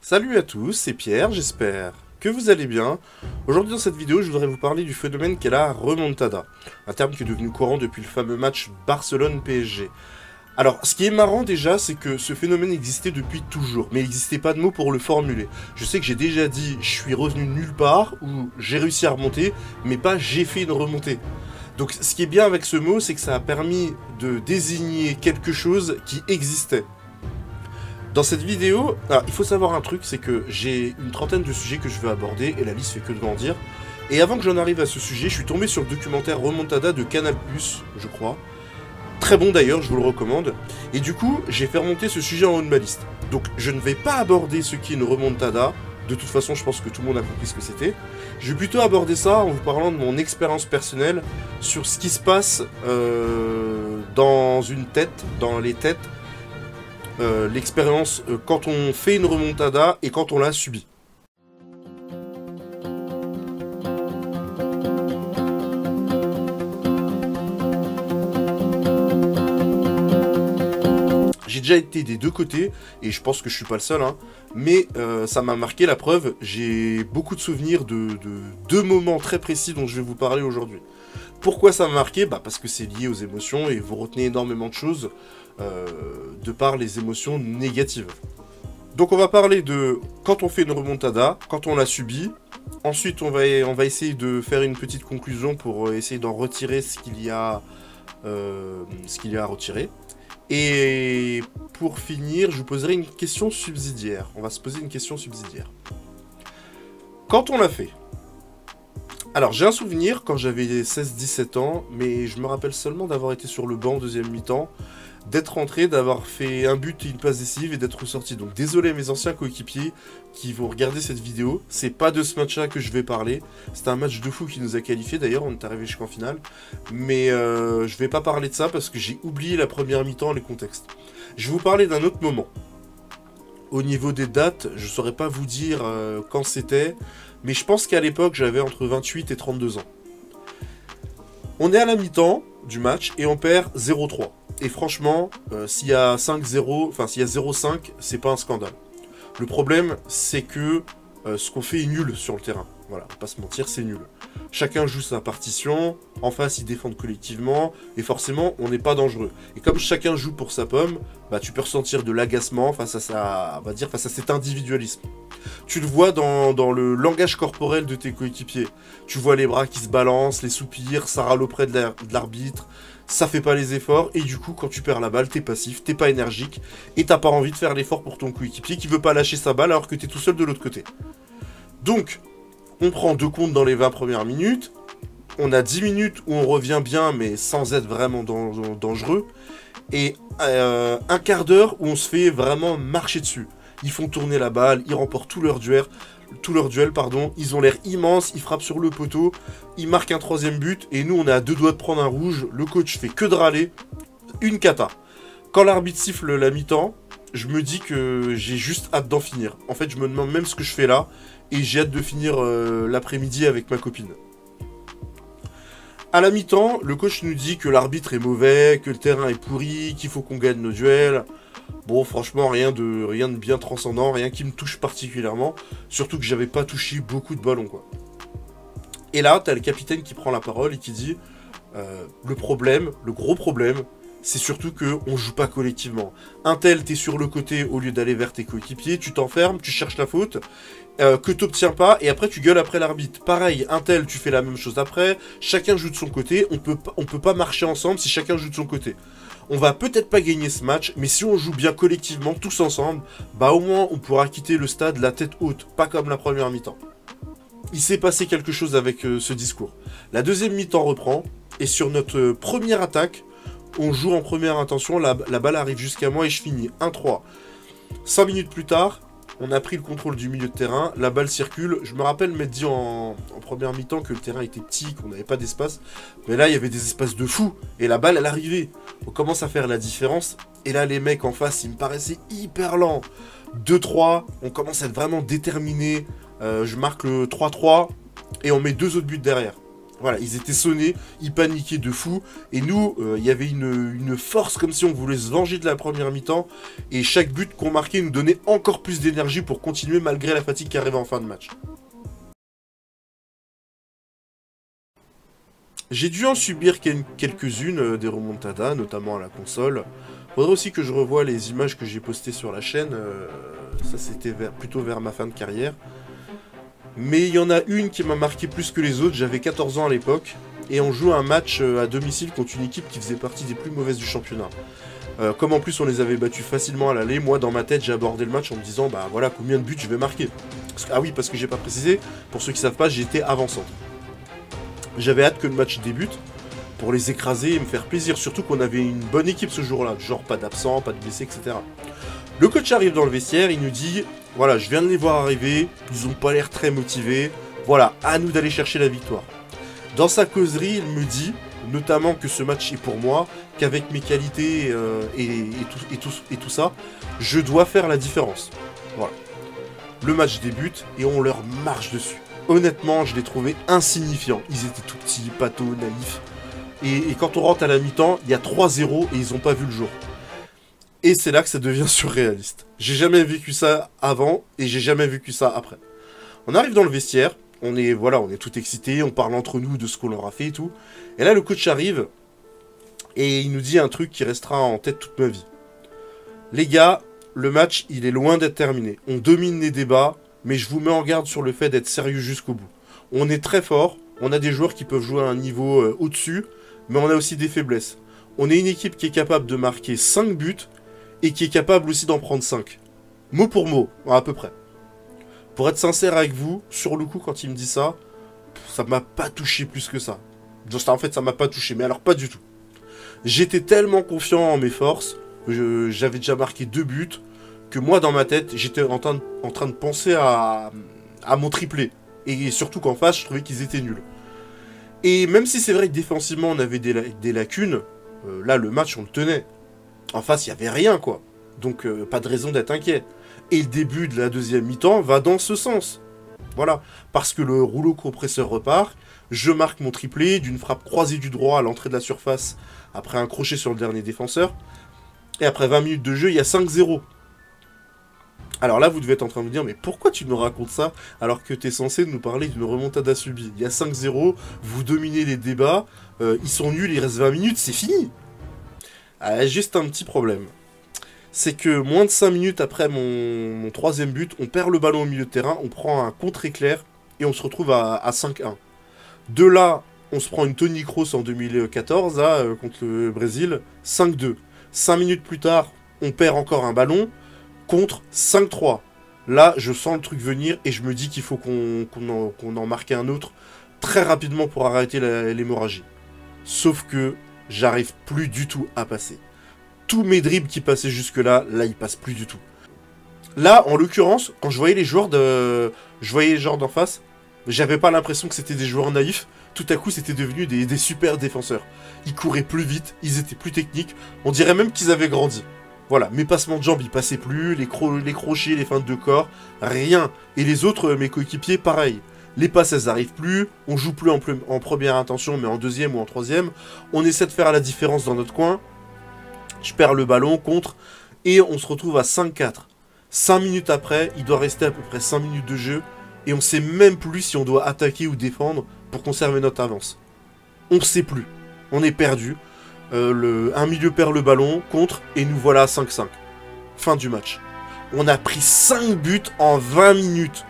Salut à tous, c'est Pierre, j'espère que vous allez bien. Aujourd'hui dans cette vidéo, je voudrais vous parler du phénomène qu'est la remontada, un terme qui est devenu courant depuis le fameux match Barcelone-PSG. Alors, ce qui est marrant déjà, c'est que ce phénomène existait depuis toujours, mais il n'existait pas de mot pour le formuler. Je sais que j'ai déjà dit « je suis revenu de nulle part » ou « j'ai réussi à remonter », mais pas « j'ai fait une remontée ». Donc ce qui est bien avec ce mot, c'est que ça a permis de désigner quelque chose qui existait. Dans cette vidéo, il faut savoir un truc, c'est que j'ai une trentaine de sujets que je veux aborder, et la liste fait que de grandir. Et avant que j'en arrive à ce sujet, je suis tombé sur le documentaire Remontada de Canal+, je crois. Très bon d'ailleurs, je vous le recommande. Et du coup, j'ai fait remonter ce sujet en haut de ma liste. Donc je ne vais pas aborder ce qu'est une remontada. De toute façon, je pense que tout le monde a compris ce que c'était. Je vais plutôt aborder ça en vous parlant de mon expérience personnelle sur ce qui se passe dans une tête, dans les têtes, l'expérience quand on fait une remontada et quand on l'a subie. J'ai déjà été des deux côtés, et je pense que je suis pas le seul, hein, mais ça m'a marqué, la preuve. J'ai beaucoup de souvenirs de deux moments très précis dont je vais vous parler aujourd'hui. Pourquoi ça m'a marqué? Parce que c'est lié aux émotions, et vous retenez énormément de choses de par les émotions négatives. Donc on va parler de quand on fait une remontada, quand on l'a subie. Ensuite on va essayer de faire une petite conclusion pour essayer d'en retirer ce qu'il y a à retirer. Et pour finir, je vous poserai une question subsidiaire. On va se poser une question subsidiaire. Quand on l'a fait. Alors, j'ai un souvenir quand j'avais 16-17 ans, mais je me rappelle seulement d'avoir été sur le banc en deuxième mi-temps, d'être rentré, d'avoir fait un but et une passe décisive et d'être ressorti. Donc désolé à mes anciens coéquipiers qui vont regarder cette vidéo, c'est pas de ce match-là que je vais parler. C'était un match de fou qui nous a qualifiés, d'ailleurs on est arrivé jusqu'en finale. Mais je vais pas parler de ça parce que j'ai oublié la première mi-temps, les contextes. Je vais vous parler d'un autre moment. Au niveau des dates, je saurais pas vous dire quand c'était, mais je pense qu'à l'époque j'avais entre 28 et 32 ans. On est à la mi-temps du match et on perd 0-3. Et franchement, s'il y a 5-0, enfin s'il y a 0-5, c'est pas un scandale. Le problème, c'est que ce qu'on fait est nul sur le terrain. Voilà, on va pas se mentir, c'est nul. Chacun joue sa partition, en face ils défendent collectivement, et forcément on n'est pas dangereux. Et comme chacun joue pour sa pomme, tu peux ressentir de l'agacement face à face à cet individualisme. Tu le vois dans le langage corporel de tes coéquipiers. Tu vois les bras qui se balancent, les soupirs, ça râle auprès de l'arbitre, ça fait pas les efforts, et du coup quand tu perds la balle, t'es passif, t'es pas énergique, et t'as pas envie de faire l'effort pour ton coéquipier qui veut pas lâcher sa balle alors que t'es tout seul de l'autre côté. Donc, on prend 2 comptes dans les 20 premières minutes, on a 10 minutes où on revient bien mais sans être vraiment dangereux, et un quart d'heure où on se fait vraiment marcher dessus. Ils font tourner la balle, ils remportent tout leur duel, ils ont l'air immenses, ils frappent sur le poteau, ils marquent un 3e but, et nous on est à 2 doigts de prendre un rouge, le coach fait que de râler, une cata. Quand l'arbitre siffle la mi-temps, je me dis que j'ai juste hâte d'en finir. En fait, je me demande même ce que je fais là, et j'ai hâte de finir l'après-midi avec ma copine. À la mi-temps, le coach nous dit que l'arbitre est mauvais, que le terrain est pourri, qu'il faut qu'on gagne nos duels. Bon, franchement, rien de bien transcendant, rien qui me touche particulièrement. Surtout que j'avais pas touché beaucoup de ballons, quoi. Et là, t'as le capitaine qui prend la parole et qui dit le gros problème, c'est surtout qu'on joue pas collectivement. Un tel, t'es sur le côté au lieu d'aller vers tes coéquipiers, tu t'enfermes, tu cherches la faute, que t'obtiens pas, et après tu gueules après l'arbitre. Pareil, un tel, tu fais la même chose après, chacun joue de son côté, on peut pas marcher ensemble si chacun joue de son côté. On va peut-être pas gagner ce match, mais si on joue bien collectivement, tous ensemble, au moins on pourra quitter le stade la tête haute, pas comme la première mi-temps. Il s'est passé quelque chose avec ce discours. La deuxième mi-temps reprend, et sur notre première attaque, on joue en première intention, la balle arrive jusqu'à moi et je finis 1-3. 5 minutes plus tard, on a pris le contrôle du milieu de terrain, la balle circule. Je me rappelle m'être dit en première mi-temps que le terrain était petit, qu'on n'avait pas d'espace. Mais là, il y avait des espaces de fou, et la balle, elle arrivait. On commence à faire la différence, et là, les mecs en face, ils me paraissaient hyper lents. 2-3, on commence à être vraiment déterminé. Je marque le 3-3, et on met 2 autres buts derrière. Voilà, ils étaient sonnés, ils paniquaient de fou. Et nous, il y avait une force comme si on voulait se venger de la première mi-temps. Et chaque but qu'on marquait nous donnait encore plus d'énergie pour continuer malgré la fatigue qui arrivait en fin de match. J'ai dû en subir quelques-unes des remontadas, notamment à la console. Faudrait aussi que je revoie les images que j'ai postées sur la chaîne. Ça, c'était plutôt vers ma fin de carrière. Mais il y en a une qui m'a marqué plus que les autres. J'avais 14 ans à l'époque. Et on joue un match à domicile contre une équipe qui faisait partie des plus mauvaises du championnat. Comme en plus on les avait battus facilement à l'aller, moi dans ma tête j'ai abordé le match en me disant bah voilà combien de buts je vais marquer. Ah oui, parce que j'ai pas précisé, pour ceux qui savent pas, j'étais avant-centre. J'avais hâte que le match débute pour les écraser et me faire plaisir, surtout qu'on avait une bonne équipe ce jour-là, genre pas d'absents, pas de blessés, etc. Le coach arrive dans le vestiaire, il nous dit voilà, je viens de les voir arriver, ils ont pas l'air très motivés, voilà, à nous d'aller chercher la victoire. Dans sa causerie, il me dit, notamment que ce match est pour moi, qu'avec mes qualités et tout ça, je dois faire la différence. Voilà. Le match débute et on leur marche dessus. Honnêtement, je les trouvais insignifiants. Ils étaient tout petits, pâteaux, naïfs. Et quand on rentre à la mi-temps, il y a 3-0 et ils n'ont pas vu le jour. Et c'est là que ça devient surréaliste. J'ai jamais vécu ça avant et j'ai jamais vécu ça après. On arrive dans le vestiaire, on est tout excité, on parle entre nous de ce qu'on leur a fait et tout. Et là, le coach arrive et il nous dit un truc qui restera en tête toute ma vie. Les gars, le match, il est loin d'être terminé. On domine les débats, mais je vous mets en garde sur le fait d'être sérieux jusqu'au bout. On est très fort, on a des joueurs qui peuvent jouer à un niveau au-dessus, mais on a aussi des faiblesses. On est une équipe qui est capable de marquer 5 buts et qui est capable aussi d'en prendre 5. Mot pour mot, à peu près. Pour être sincère avec vous, sur le coup, quand il me dit ça, ça m'a pas touché plus que ça. En fait, ça m'a pas touché, mais alors pas du tout. J'étais tellement confiant en mes forces, j'avais déjà marqué 2 buts, que moi, dans ma tête, j'étais en train de penser à mon triplé. Et surtout qu'en face, je trouvais qu'ils étaient nuls. Et même si c'est vrai que défensivement, on avait des lacunes, là, le match, on le tenait. En face, il n'y avait rien, quoi. Donc, pas de raison d'être inquiet. Et le début de la deuxième mi-temps va dans ce sens. Voilà. Parce que le rouleau compresseur repart, je marque mon triplé d'une frappe croisée du droit à l'entrée de la surface, après un crochet sur le dernier défenseur. Et après 20 minutes de jeu, il y a 5-0. Alors là, vous devez être en train de vous dire, mais pourquoi tu nous racontes ça alors que tu es censé nous parler d'une remontada subie? Il y a 5-0, vous dominez les débats, ils sont nuls, il reste 20 minutes, c'est fini. Juste un petit problème. C'est que moins de 5 minutes après mon troisième but, on perd le ballon au milieu de terrain, on prend un contre-éclair et on se retrouve à 5-1. De là, on se prend une Toni Kroos en 2014 là, contre le Brésil, 5-2. 5 minutes plus tard, on perd encore un ballon, contre 5-3. Là, je sens le truc venir et je me dis qu'il faut qu'on en marque un autre très rapidement pour arrêter l'hémorragie. Sauf que j'arrive plus du tout à passer. Tous mes dribbles qui passaient jusque-là, là, ils passent plus du tout. Là, en l'occurrence, quand je voyais les joueurs d'en face, j'avais pas l'impression que c'était des joueurs naïfs. Tout à coup, c'était devenu des super défenseurs. Ils couraient plus vite, ils étaient plus techniques. On dirait même qu'ils avaient grandi. Voilà, mes passements de jambes, ils passaient plus, les crochets, les feintes de corps, rien. Et les autres, mes coéquipiers, pareil. Les passes, elles arrivent plus, on joue plus en première intention, mais en deuxième ou en troisième. On essaie de faire la différence dans notre coin. Je perds le ballon, contre, et on se retrouve à 5-4. 5 minutes après, il doit rester à peu près 5 minutes de jeu, et on sait même plus si on doit attaquer ou défendre pour conserver notre avance. On sait plus. On est perdu. Un milieu perd le ballon, contre, et nous voilà à 5-5. Fin du match. On a pris 5 buts en 20 minutes.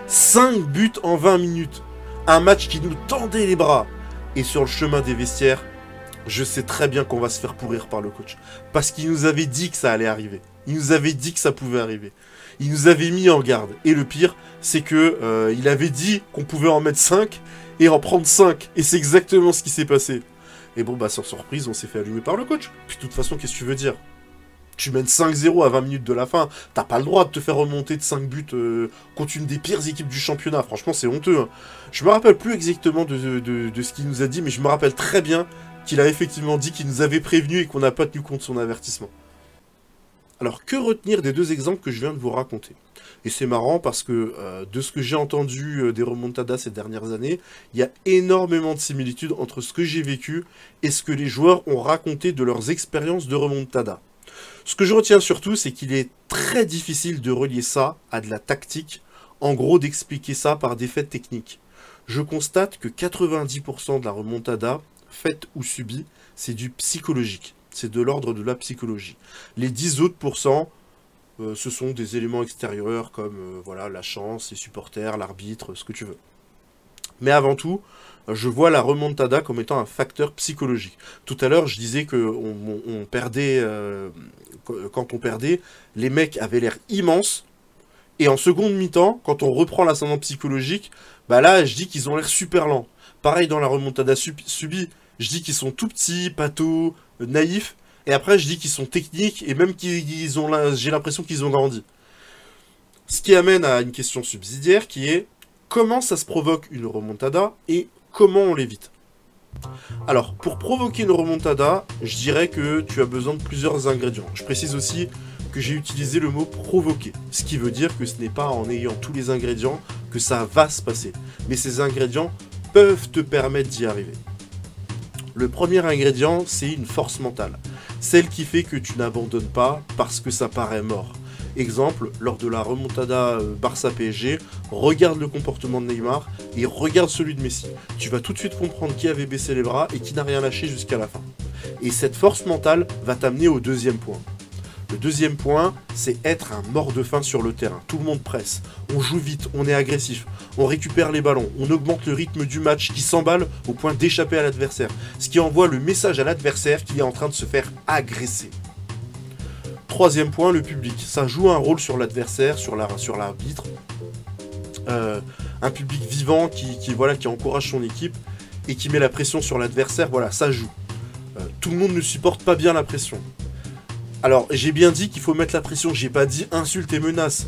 5 buts en 20 minutes. Un match qui nous tendait les bras. Et sur le chemin des vestiaires, je sais très bien qu'on va se faire pourrir par le coach. Parce qu'il nous avait dit que ça allait arriver. Il nous avait dit que ça pouvait arriver. Il nous avait mis en garde. Et le pire, c'est que il avait dit qu'on pouvait en mettre 5 et en prendre 5. Et c'est exactement ce qui s'est passé. Et bon, bah, sans surprise, on s'est fait allumer par le coach. Puis de toute façon, qu'est-ce que tu veux dire? Tu mènes 5-0 à 20 minutes de la fin. T'as pas le droit de te faire remonter de 5 buts contre une des pires équipes du championnat. Franchement, c'est honteux. Hein. Je me rappelle plus exactement de ce qu'il nous a dit, mais je me rappelle très bien qu'il a effectivement dit qu'il nous avait prévenu et qu'on n'a pas tenu compte de son avertissement. Alors, que retenir des deux exemples que je viens de vous raconter? Et c'est marrant parce que de ce que j'ai entendu des remontadas ces dernières années, il y a énormément de similitudes entre ce que j'ai vécu et ce que les joueurs ont raconté de leurs expériences de remontada. Ce que je retiens surtout, c'est qu'il est très difficile de relier ça à de la tactique, en gros d'expliquer ça par des faits techniques. Je constate que 90% de la remontada, faite ou subie, c'est du psychologique. C'est de l'ordre de la psychologie. Les 10 autres pourcents, ce sont des éléments extérieurs comme voilà, la chance, les supporters, l'arbitre, ce que tu veux. Mais avant tout, je vois la remontada comme étant un facteur psychologique. Tout à l'heure, je disais que on perdait, quand on perdait, les mecs avaient l'air immenses. Et en seconde mi-temps, quand on reprend l'ascendant psychologique, bah là, je dis qu'ils ont l'air super lents. Pareil dans la remontada subie, je dis qu'ils sont tout petits, pâteaux, naïfs. Et après, je dis qu'ils sont techniques et même qu'ils ont, j'ai l'impression qu'ils ont grandi. Ce qui amène à une question subsidiaire qui est comment ça se provoque une remontada et comment on l'évite. Alors, pour provoquer une remontada, je dirais que tu as besoin de plusieurs ingrédients. Je précise aussi que j'ai utilisé le mot provoquer, ce qui veut dire que ce n'est pas en ayant tous les ingrédients que ça va se passer. Mais ces ingrédients peuvent te permettre d'y arriver. Le premier ingrédient, c'est une force mentale. Celle qui fait que tu n'abandonnes pas parce que ça paraît mort. Exemple, lors de la remontada Barça-PSG, regarde le comportement de Neymar et regarde celui de Messi. Tu vas tout de suite comprendre qui avait baissé les bras et qui n'a rien lâché jusqu'à la fin. Et cette force mentale va t'amener au deuxième point. Le deuxième point, c'est être un mort de faim sur le terrain. Tout le monde presse, on joue vite, on est agressif, on récupère les ballons, on augmente le rythme du match qui s'emballe au point d'échapper à l'adversaire. Ce qui envoie le message à l'adversaire qui est en train de se faire agresser. Troisième point, le public. Ça joue un rôle sur l'adversaire, sur l'arbitre. Un public vivant qui encourage son équipe et qui met la pression sur l'adversaire, voilà, ça joue. Tout le monde ne supporte pas bien la pression. Alors, j'ai bien dit qu'il faut mettre la pression, j'ai pas dit insulte et menace.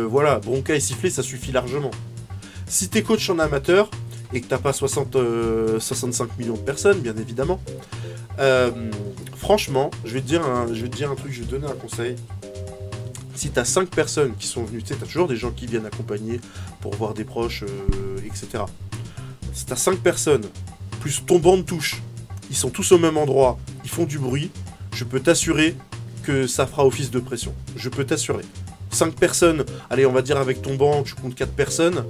Voilà, bronca et siffler, ça suffit largement. Si t'es coach en amateur, et que t'as pas 65 millions de personnes, bien évidemment, franchement, je vais te dire un truc, je vais te donner un conseil. Si t'as 5 personnes qui sont venues, tu sais, t'as toujours des gens qui viennent accompagner pour voir des proches, etc. Si t'as 5 personnes, plus ton banc de touche, ils sont tous au même endroit, ils font du bruit, je peux t'assurer que ça fera office de pression. Je peux t'assurer. 5 personnes, allez, on va dire avec ton banc, tu comptes 4 personnes,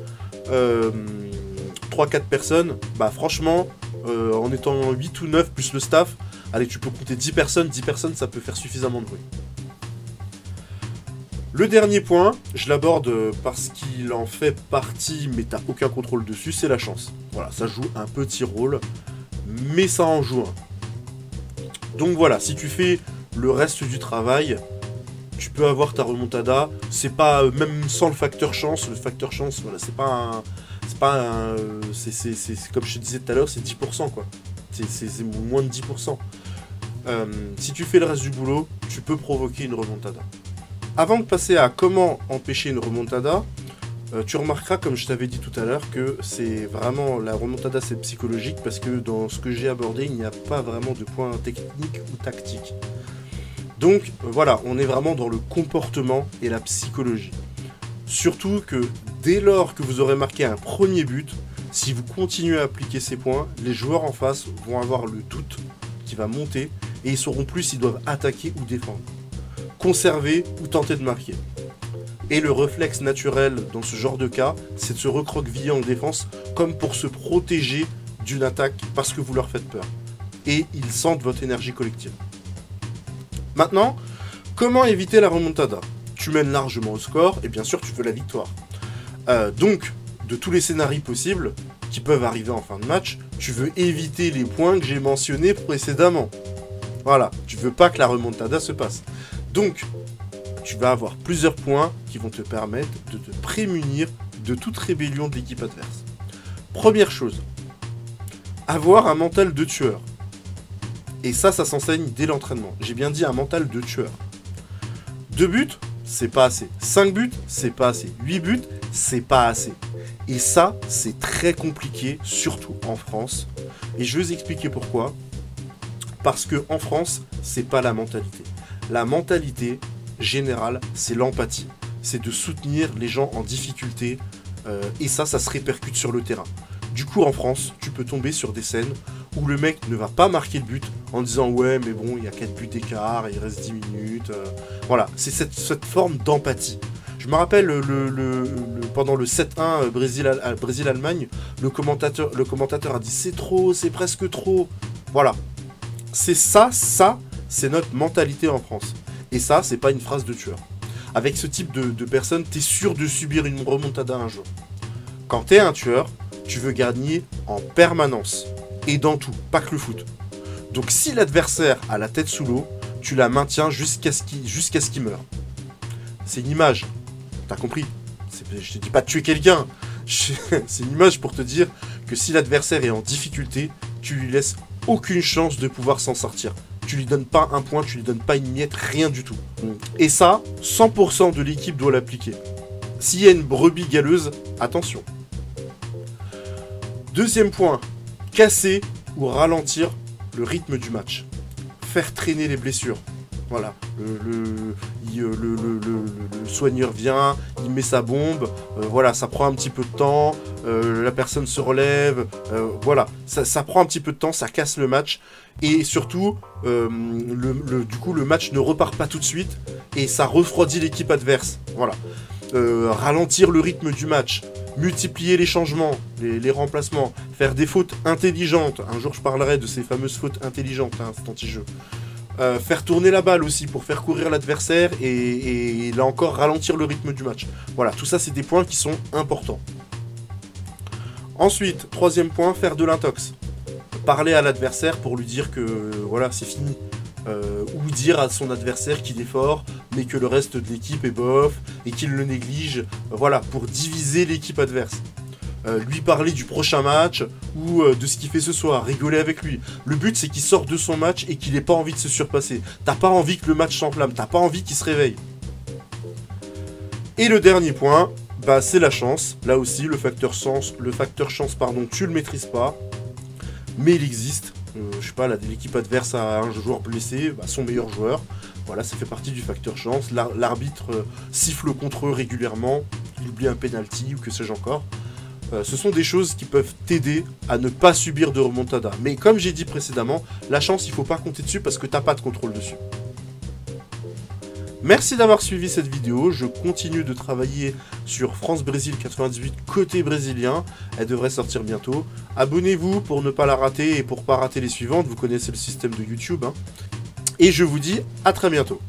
3-4 personnes, bah franchement, en étant 8 ou 9 plus le staff, allez, tu peux compter 10 personnes, ça peut faire suffisamment de bruit. Le dernier point, je l'aborde parce qu'il en fait partie, mais t'as aucun contrôle dessus, c'est la chance. Voilà, ça joue un petit rôle, mais ça en joue un. Donc voilà, si tu fais le reste du travail, tu peux avoir ta remontada. C'est pas, même sans le facteur chance, voilà, c'est comme je te disais tout à l'heure, c'est 10% quoi. C'est moins de 10%. Si tu fais le reste du boulot, tu peux provoquer une remontada. Avant de passer à comment empêcher une remontada, tu remarqueras, comme je t'avais dit tout à l'heure, que c'est vraiment, la remontada c'est psychologique, parce que dans ce que j'ai abordé, il n'y a pas vraiment de point technique ou tactique. Donc voilà, on est vraiment dans le comportement et la psychologie. Surtout que dès lors que vous aurez marqué un premier but, si vous continuez à appliquer ces points, les joueurs en face vont avoir le doute qui va monter et ils sauront plus s'ils doivent attaquer ou défendre, conserver ou tenter de marquer. Et le réflexe naturel dans ce genre de cas, c'est de se recroqueviller en défense comme pour se protéger d'une attaque parce que vous leur faites peur. Et ils sentent votre énergie collective. Maintenant, comment éviter la remontada? Tu mènes largement au score et bien sûr tu veux la victoire. Donc, de tous les scénarios possibles qui peuvent arriver en fin de match, tu veux éviter les points que j'ai mentionnés précédemment. Voilà, tu veux pas que la remontada se passe. Donc, tu vas avoir plusieurs points qui vont te permettre de te prémunir de toute rébellion de l'équipe adverse. Première chose, avoir un mental de tueur. Et ça s'enseigne dès l'entraînement. J'ai bien dit un mental de tueur. 2 buts, c'est pas assez. 5 buts, c'est pas assez. 8 buts, c'est pas assez. Et ça, c'est très compliqué, surtout en France. Et je vais vous expliquer pourquoi. Parce que en France, c'est pas la mentalité. La mentalité, générale, c'est l'empathie. C'est de soutenir les gens en difficulté, et ça se répercute sur le terrain. Du coup, en France, tu peux tomber sur des scènes où le mec ne va pas marquer le but en disant « Ouais, mais bon, il y a 4 buts d'écart, il reste 10 minutes. » Voilà, c'est cette forme d'empathie. Je me rappelle, pendant le 7-1 Brésil-Allemagne, le commentateur a dit « C'est trop, c'est presque trop. » Voilà. C'est ça, c'est notre mentalité en France. Et ça, c'est pas une phrase de tueur. Avec ce type de personnes, t'es sûr de subir une remontada un jour. Quand t'es un tueur, tu veux gagner en permanence. Et dans tout, pas que le foot. Donc si l'adversaire a la tête sous l'eau, tu la maintiens jusqu'à ce qu'il meure. C'est une image. T'as compris? Je te dis pas de tuer quelqu'un. C'est une image pour te dire que si l'adversaire est en difficulté, tu lui laisses aucune chance de pouvoir s'en sortir. Tu lui donnes pas un point, tu lui donnes pas une miette, rien du tout. Et ça, 100% de l'équipe doit l'appliquer. S'il y a une brebis galeuse, attention. Deuxième point, casser ou ralentir le rythme du match. Faire traîner les blessures. Voilà, le soigneur vient, il met sa bombe, voilà, ça prend un petit peu de temps, la personne se relève, voilà, ça prend un petit peu de temps, ça casse le match, et surtout, du coup, le match ne repart pas tout de suite, et ça refroidit l'équipe adverse, voilà. Ralentir le rythme du match, multiplier les changements, les remplacements, faire des fautes intelligentes, un jour je parlerai de ces fameuses fautes intelligentes, hein, cet anti-jeu. Faire tourner la balle aussi pour faire courir l'adversaire et là encore ralentir le rythme du match. Voilà, tout ça c'est des points qui sont importants. Ensuite, troisième point, faire de l'intox. Parler à l'adversaire pour lui dire que voilà, c'est fini. Ou dire à son adversaire qu'il est fort, mais que le reste de l'équipe est bof et qu'il le néglige. Voilà, pour diviser l'équipe adverse. Lui parler du prochain match ou de ce qu'il fait ce soir, rigoler avec lui. Le but c'est qu'il sorte de son match et qu'il n'ait pas envie de se surpasser. T'as pas envie que le match s'enflamme, t'as pas envie qu'il se réveille. Et le dernier point, bah, c'est la chance. Là aussi, le facteur chance, pardon, tu le maîtrises pas, mais il existe. Je sais pas, l'équipe adverse a un joueur blessé, bah, son meilleur joueur. Voilà, ça fait partie du facteur chance. L'arbitre siffle contre eux régulièrement, il oublie un penalty ou que sais-je encore. Ce sont des choses qui peuvent t'aider à ne pas subir de remontada. Mais comme j'ai dit précédemment, la chance, il ne faut pas compter dessus parce que tu n'as pas de contrôle dessus. Merci d'avoir suivi cette vidéo. Je continue de travailler sur France-Brésil 98 côté brésilien. Elle devrait sortir bientôt. Abonnez-vous pour ne pas la rater et pour ne pas rater les suivantes. Vous connaissez le système de YouTube, hein. Et je vous dis à très bientôt.